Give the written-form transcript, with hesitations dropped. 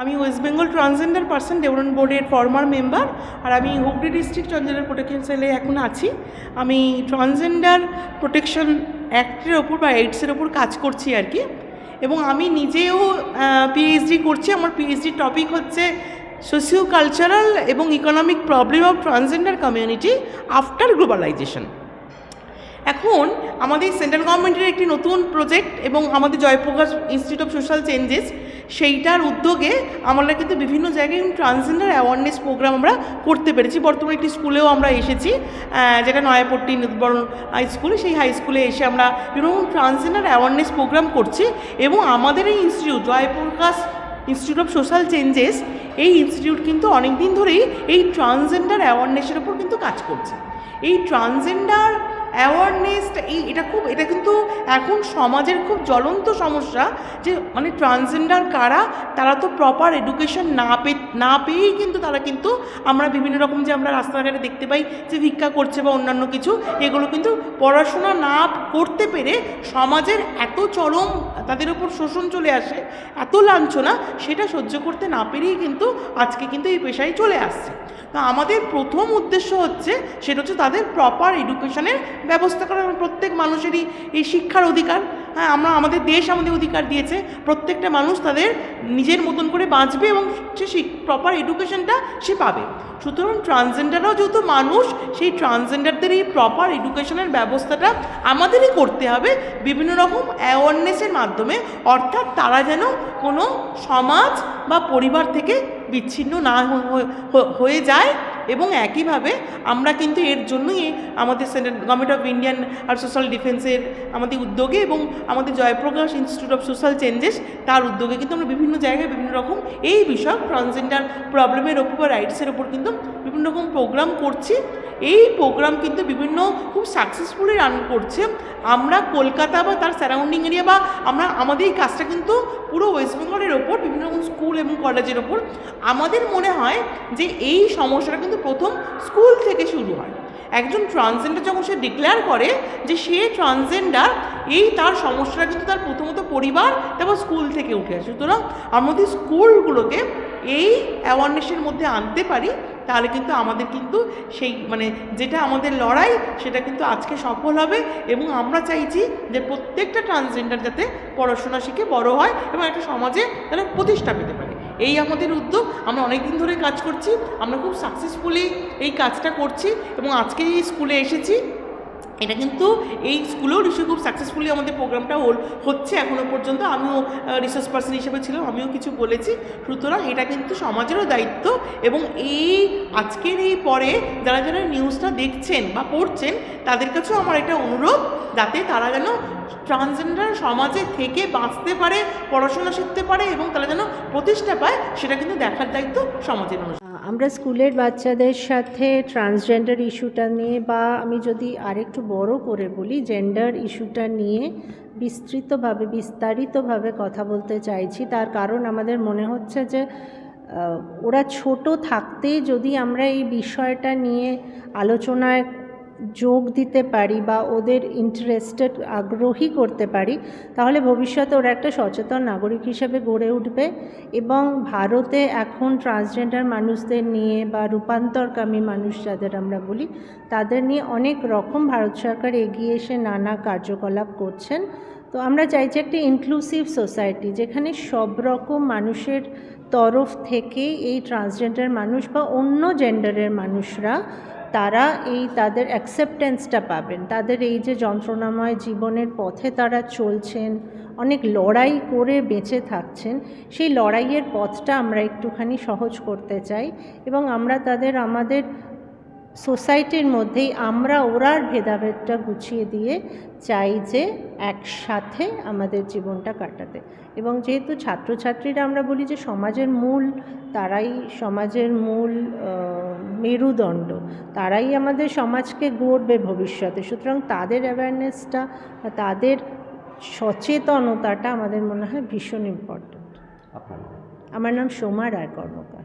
আমি West Bengal transgender person development বোর্ডের former member, আর আমি হুগলি ডিস্ট্রিক্ট ট্রান্সজেন্ডার প্রোটেকশন সেলে এখন আছি। আমি ট্রান্সজেন্ডার প্রোটেকশন অ্যাক্টের ওপর বা এইডসের ওপর কাজ করছি আর কি। এবং আমি নিজেও পিএইচডি করছি। আমার পিএইচডি টপিক হচ্ছে সোশিও কালচারাল এবং economic problem of transgender community after globalization. এখন আমাদের সেন্ট্রাল গভর্নমেন্টের একটি নতুন প্রজেক্ট এবং আমাদের Jayprakash institute of social changes সেইটার উদ্যোগে আমরা কিন্তু বিভিন্ন জায়গায় ট্রান্সজেন্ডার অ্যাওয়ারনেস প্রোগ্রাম আমরা করতে পেরেছি। বর্তমানে একটি স্কুলেও আমরা এসেছি, যেটা নয়াপট্টি নতুন হাই স্কুলে, সেই হাই স্কুলে এসে আমরা বিভিন্ন ট্রান্সজেন্ডার অ্যাওয়ারনেস প্রোগ্রাম করছি। এবং আমাদের এই institute Jayprakash institute of social changes, এই ইনস্টিটিউট কিন্তু অনেক দিন ধরেই এই ট্রান্সজেন্ডার অ্যাওয়ারনেসের ওপর কিন্তু কাজ করছে। এই ট্রান্সজেন্ডার অ্যাওয়ারনেসটা এটা কিন্তু এখন সমাজের খুব জ্বলন্ত সমস্যা, যে মানে ট্রান্সজেন্ডার কারা, তারা তো প্রপার এডুকেশন না পেয়েই কিন্তু তারা কিন্তু আমরা বিভিন্ন রকম যে আমরা রাস্তাঘাটে দেখতে পাই যে ভিক্ষা করছে বা অন্যান্য কিছু, এগুলো কিন্তু পড়াশোনা না করতে পেরে সমাজের এত চরম তাদের উপর শোষণ চলে আসে, এত লাঞ্ছনা, সেটা সহ্য করতে না পেরেই কিন্তু আজকে কিন্তু এই পেশায় চলে আসছে। তো আমাদের প্রথম উদ্দেশ্য হচ্ছে সেটা হচ্ছে তাদের প্রপার এডুকেশনের ব্যবস্থা করা। প্রত্যেক মানুষেরই এই শিক্ষার অধিকার, হ্যাঁ, আমাদের দেশ আমাদের অধিকার দিয়েছে, প্রত্যেকটা মানুষ তাদের নিজের মতন করে বাঁচবে এবং সে প্রপার এডুকেশনটা সে পাবে। সুতরাং ট্রান্সজেন্ডাররাও যেহেতু মানুষ, সেই ট্রান্সজেন্ডারদের এই প্রপার এডুকেশনের ব্যবস্থাটা আমাদেরই করতে হবে বিভিন্ন রকম অ্যাওয়ারনেসের মাধ্যমে, অর্থাৎ তারা যেন কোনো সমাজ বা পরিবার থেকে বিচ্ছিন্ন না হয়ে যায়। এবং একইভাবে আমরা কিন্তু এর জন্যই আমাদের সেন্ট্রাল গভর্নমেন্ট অফ ইন্ডিয়ান আর সোশ্যাল ডিফেন্সের আমাদের উদ্যোগে এবং আমাদের Jayprakash institute of social changes তার উদ্যোগে কিন্তু আমরা বিভিন্ন জায়গায় বিভিন্ন রকম এই বিষয় ট্রান্সজেন্ডার প্রবলেমের ওপর বা রাইটসের ওপর কিন্তু বিভিন্ন রকম প্রোগ্রাম করছি। এই প্রোগ্রাম কিন্তু বিভিন্ন খুব সাকসেসফুলি রান করছে। আমরা কলকাতা বা তার সারাউন্ডিং এরিয়া বা আমাদের এই কাজটা কিন্তু পুরো ওয়েস্ট বেঙ্গলের ওপর বিভিন্ন রকম স্কুল এবং কলেজের ওপর। আমাদের মনে হয় যে এই সমস্যাটা কিন্তু প্রথম স্কুল থেকে শুরু হয়। একজন ট্রান্সজেন্ডার যখন সে ডিক্লেয়ার করে যে সে ট্রান্সজেন্ডার, এই তার সমস্যাটা কিন্তু তার প্রথমত পরিবার তারপর স্কুল থেকে উঠে আসে। সুতরাং আমাদের স্কুলগুলোকে এই অ্যাওয়ারনেসের মধ্যে আনতে পারি, তাহলে কিন্তু আমাদের কিন্তু সেই মানে যেটা আমাদের লড়াই সেটা কিন্তু আজকে সফল হবে। এবং আমরা চাইছি যে প্রত্যেকটা ট্রান্সজেন্ডার যাতে পড়াশোনা শিখে বড় হয় এবং একটা সমাজে তারা প্রতিষ্ঠা পেতে পারে, এই আমাদের উদ্যোগ। আমরা অনেক দিন ধরে কাজ করছি, আমরা খুব সাকসেসফুলি এই কাজটা করছি এবং আজকে এই স্কুলে এসেছি। এটা কিন্তু এই স্কুলেও নিশ্চয়ই খুব সাকসেসফুলি আমাদের প্রোগ্রামটা হচ্ছে এখনও পর্যন্ত। আমিও রিসার্চ পার্সন হিসেবে ছিলাম, আমিও কিছু বলেছি। সুতরাং এটা কিন্তু সমাজেরও দায়িত্ব। এবং এই আজকের এই পরে যারা যারা নিউজটা দেখছেন বা পড়ছেন, তাদের কাছেও আমার একটা অনুরোধ, যাতে তারা যেন ট্রান্সজেন্ডার সমাজে থেকে বাঁচতে পারে, পড়াশোনা শিখতে পারে এবং তারা যেন প্রতিষ্ঠা পায়, সেটা কিন্তু দেখার দায়িত্ব সমাজের মানুষ। আমরা স্কুলের বাচ্চাদের সাথে ট্রান্সজেন্ডার ইস্যুটা নিয়ে, বা আমি যদি আরেকটু বড় করে বলি জেন্ডার ইস্যুটা নিয়ে বিস্তারিতভাবে কথা বলতে চাইছি। তার কারণ আমাদের মনে হচ্ছে যে ওরা ছোট থাকতেই যদি আমরা এই বিষয়টা নিয়ে আলোচনায় যোগ দিতে পারি বা ওদের আগ্রহী করতে পারি, তাহলে ভবিষ্যতে ওরা একটা সচেতন নাগরিক হিসেবে গড়ে উঠবে। এবং ভারতে এখন ট্রান্সজেন্ডার মানুষদের নিয়ে বা রূপান্তরকামী মানুষ যাদের আমরা বলি, তাদের নিয়ে অনেক রকম ভারত সরকার এগিয়ে এসে নানা কার্যকলাপ করছেন। তো আমরা চাইছি একটা ইনক্লুসিভ সোসাইটি, যেখানে সব রকম মানুষের তরফ থেকে এই ট্রান্সজেন্ডার মানুষ বা অন্য জেন্ডারের মানুষরা তারা তাদের অ্যাকসেপ্টেন্সটা পাবেন। তাদের এই যে যন্ত্রণাময় জীবনের পথে তারা চলছেন, অনেক লড়াই করে বেঁচে থাকছেন, সেই লড়াইয়ের পথটা আমরা একটুখানি সহজ করতে চাই। এবং আমরা আমাদের সোসাইটির মধ্যেই ওরার ভেদাভেদটা গুছিয়ে দিয়ে চাই যে একসাথে আমাদের জীবনটা কাটাতে। এবং যেহেতু ছাত্রছাত্রীরা আমরা বলি যে তারাই সমাজের মূল মেরুদণ্ড, তারাই আমাদের সমাজকে গড়বে ভবিষ্যতে। সুতরাং তাদের অ্যাওয়ারনেসটা বা তাদের সচেতনতাটা আমাদের মনে হয় ভীষণ ইম্পর্ট্যান্ট। আমার নাম সোমা রায় কর্মকার।